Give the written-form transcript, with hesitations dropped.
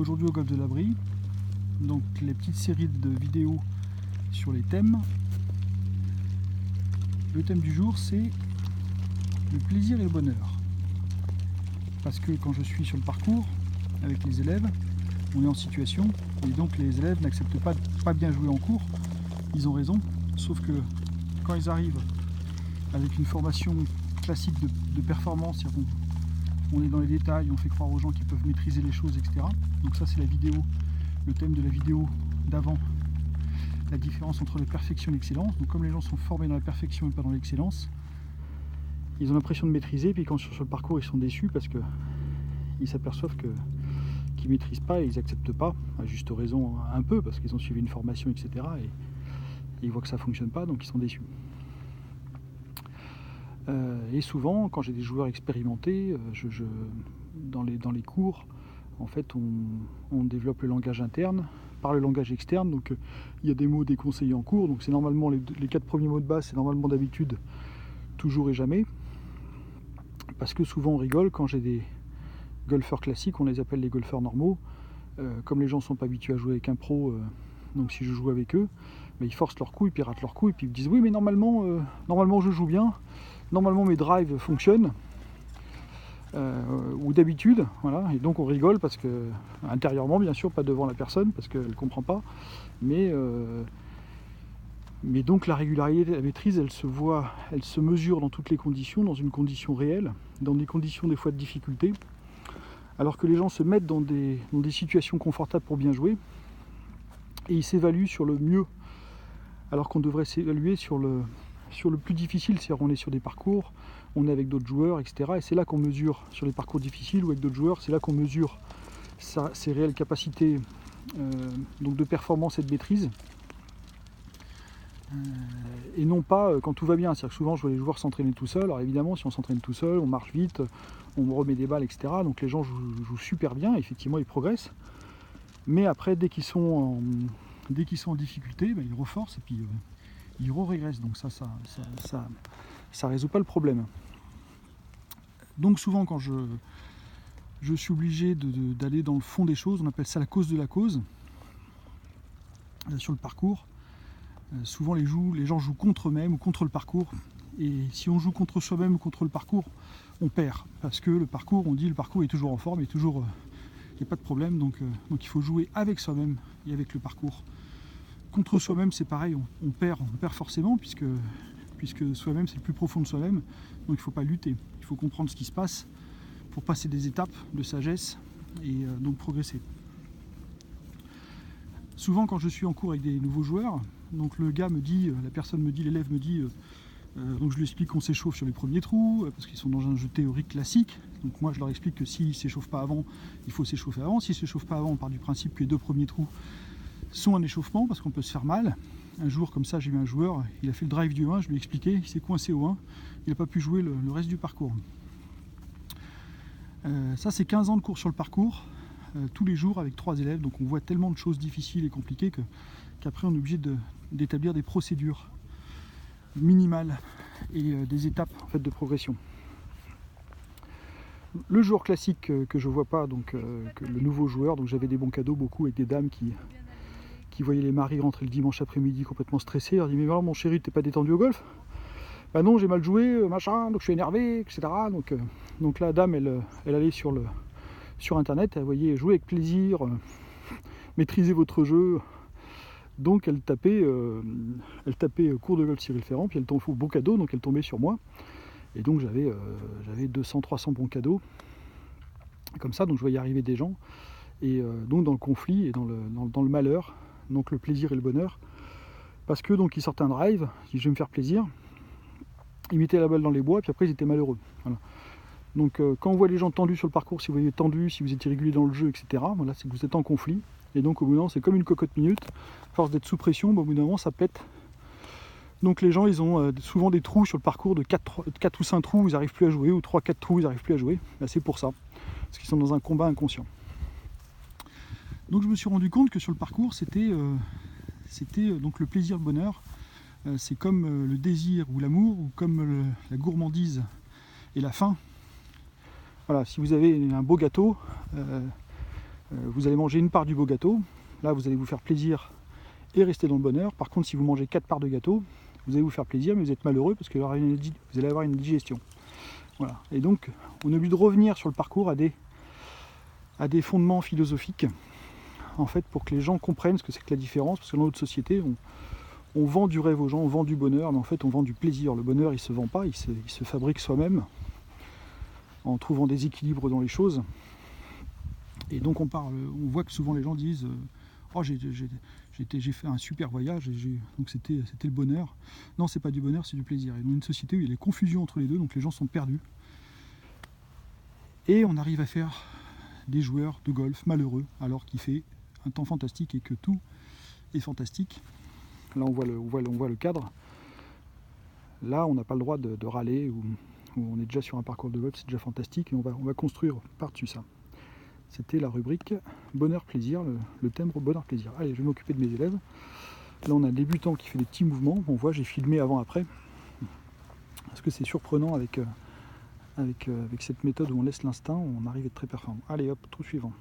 aujourd'hui au golfe de la Brie. Donc les petites séries de vidéos sur les thèmes. Le thème du jour, c'est le plaisir et le bonheur. Parce que quand je suis sur le parcours avec les élèves, on est en situation et donc les élèves n'acceptent pas bien jouer en cours. Ils ont raison, sauf que quand ils arrivent avec une formation classique de performance, c'est-à-dire on est dans les détails, on fait croire aux gens qu'ils peuvent maîtriser les choses, etc. Donc ça c'est la vidéo, le thème de la vidéo d'avant, la différence entre la perfection et l'excellence. Donc comme les gens sont formés dans la perfection et pas dans l'excellence, ils ont l'impression de maîtriser, puis quand sur le parcours ils sont déçus parce qu'ils s'aperçoivent qu'ils ne maîtrisent pas et ils n'acceptent pas, à juste raison un peu, parce qu'ils ont suivi une formation, etc. Et ils voient que ça ne fonctionne pas, donc ils sont déçus. Et souvent, quand j'ai des joueurs expérimentés, dans les cours, en fait, on développe le langage interne par le langage externe. Donc, il y a des mots déconseillés en cours. Donc, c'est normalement les 4 premiers mots de base, c'est normalement d'habitude toujours et jamais. Parce que souvent, on rigole quand j'ai des golfeurs classiques, on les appelle les golfeurs normaux. Comme les gens ne sont pas habitués à jouer avec un pro, donc si je joue avec eux, mais ils forcent leur coup, ils piratent leur coup, et puis ils me disent oui, mais normalement je joue bien. Normalement mes drives fonctionnent, ou d'habitude, voilà, et donc on rigole parce que, intérieurement bien sûr, pas devant la personne parce qu'elle ne comprend pas, mais donc la régularité de la maîtrise, elle se voit, elle se mesure dans toutes les conditions, dans une condition réelle, dans des conditions des fois de difficulté, alors que les gens se mettent dans des situations confortables pour bien jouer, et ils s'évaluent sur le mieux, alors qu'on devrait s'évaluer sur le plus difficile, c'est-à-dire qu'on est sur des parcours, on est avec d'autres joueurs, etc. Et c'est là qu'on mesure, sur les parcours difficiles ou avec d'autres joueurs, c'est là qu'on mesure ses réelles capacités donc de performance et de maîtrise. Et non pas quand tout va bien, c'est-à-dire que souvent je vois les joueurs s'entraîner tout seuls. Alors évidemment, si on s'entraîne tout seul, on marche vite, on remet des balles, etc. Donc les gens jouent super bien, effectivement ils progressent. Mais après, dès qu'ils sont en difficulté, ils reforcent et puis ils régressent. Donc ça résout pas le problème. Donc souvent quand je suis obligé d'aller dans le fond des choses, on appelle ça la cause de la cause, sur le parcours. Souvent les gens jouent contre eux-mêmes ou contre le parcours. Et si on joue contre soi-même ou contre le parcours, on perd. Parce que le parcours, on dit le parcours est toujours en forme, il n'y a pas de problème. Donc il faut jouer avec soi-même et avec le parcours. Contre soi-même, c'est pareil, on perd forcément, puisque soi-même, c'est le plus profond de soi-même. Donc il ne faut pas lutter, il faut comprendre ce qui se passe pour passer des étapes de sagesse et donc progresser. Souvent, quand je suis en cours avec des nouveaux joueurs, donc l'élève me dit, donc je lui explique qu'on s'échauffe sur les premiers trous, parce qu'ils sont dans un jeu théorique classique. Donc moi, je leur explique que s'ils ne s'échauffent pas avant, il faut s'échauffer avant. S'ils ne s'échauffent pas avant, on part du principe que les 2 premiers trous sont un échauffement parce qu'on peut se faire mal. Un jour comme ça, j'ai eu un joueur, il a fait le drive du 1, je lui ai expliqué, il s'est coincé au 1, il n'a pas pu jouer le reste du parcours. Ça c'est 15 ans de cours sur le parcours, tous les jours avec 3 élèves, donc on voit tellement de choses difficiles et compliquées qu'après on est obligé d'établir des procédures minimales et des étapes en fait, de progression. Le joueur classique que je vois pas, donc que le nouveau joueur, donc j'avais des bons cadeaux beaucoup avec des dames qui voyaient les maris rentrer le dimanche après-midi complètement stressés. Elle dit mais alors mon chéri, t'es pas détendu au golf? Bah non, j'ai mal joué, machin, donc je suis énervé, etc. Donc la dame, elle allait sur internet, elle voyait jouer avec plaisir, maîtriser votre jeu. Donc elle tapait cours de golf Cyril Ferrand, puis elle tombait au bon cadeau, donc elle tombait sur moi. Et donc j'avais 200-300 bons cadeaux. Comme ça, donc je voyais arriver des gens. Et donc dans le conflit et dans le malheur, donc le plaisir et le bonheur, parce que donc ils sortaient un drive, ils disaient je vais me faire plaisir, ils mettaient la balle dans les bois, puis après ils étaient malheureux. Voilà. Donc quand on voit les gens tendus sur le parcours, si vous voyez tendus, si vous êtes irrégulier dans le jeu, etc., voilà, c'est que vous êtes en conflit, et donc au bout d'un moment c'est comme une cocotte minute, à force d'être sous pression, au bout d'un moment ça pète. Donc les gens ils ont souvent des trous sur le parcours de 4 ou 5 trous, ils n'arrivent plus à jouer, ou 3-4 trous, ils n'arrivent plus à jouer. Là, c'est pour ça, parce qu'ils sont dans un combat inconscient. Donc je me suis rendu compte que sur le parcours, c'était donc le plaisir, le bonheur. C'est comme le désir ou l'amour, ou comme la gourmandise et la faim. Voilà, si vous avez un beau gâteau, Vous allez manger une part du beau gâteau, là vous allez vous faire plaisir et rester dans le bonheur. Par contre, si vous mangez 4 parts de gâteau, vous allez vous faire plaisir, mais vous êtes malheureux parce que vous allez avoir une digestion. Voilà. Et donc, on est obligé de revenir sur le parcours à des fondements philosophiques, en fait, pour que les gens comprennent ce que c'est que la différence, parce que dans notre société, on vend du rêve aux gens, on vend du bonheur, mais en fait, on vend du plaisir. Le bonheur, il se vend pas, il se fabrique soi-même, en trouvant des équilibres dans les choses. Et donc, on voit que souvent les gens disent oh, j'ai fait un super voyage, donc c'était le bonheur. Non, c'est pas du bonheur, c'est du plaisir. Et dans une société où il y a des confusions entre les deux, donc les gens sont perdus. Et on arrive à faire des joueurs de golf malheureux, alors qu'il fait un temps fantastique et que tout est fantastique. Là, on voit le cadre. Là, on n'a pas le droit de râler, ou on est déjà sur un parcours de golf, c'est déjà fantastique, et on va construire par-dessus ça. C'était la rubrique bonheur-plaisir, le thème bonheur-plaisir. Allez, je vais m'occuper de mes élèves. Là, on a un débutant qui fait des petits mouvements. On voit, j'ai filmé avant-après. Parce que c'est surprenant avec cette méthode où on laisse l'instinct, on arrive à être très performant. Allez, hop, trou suivant.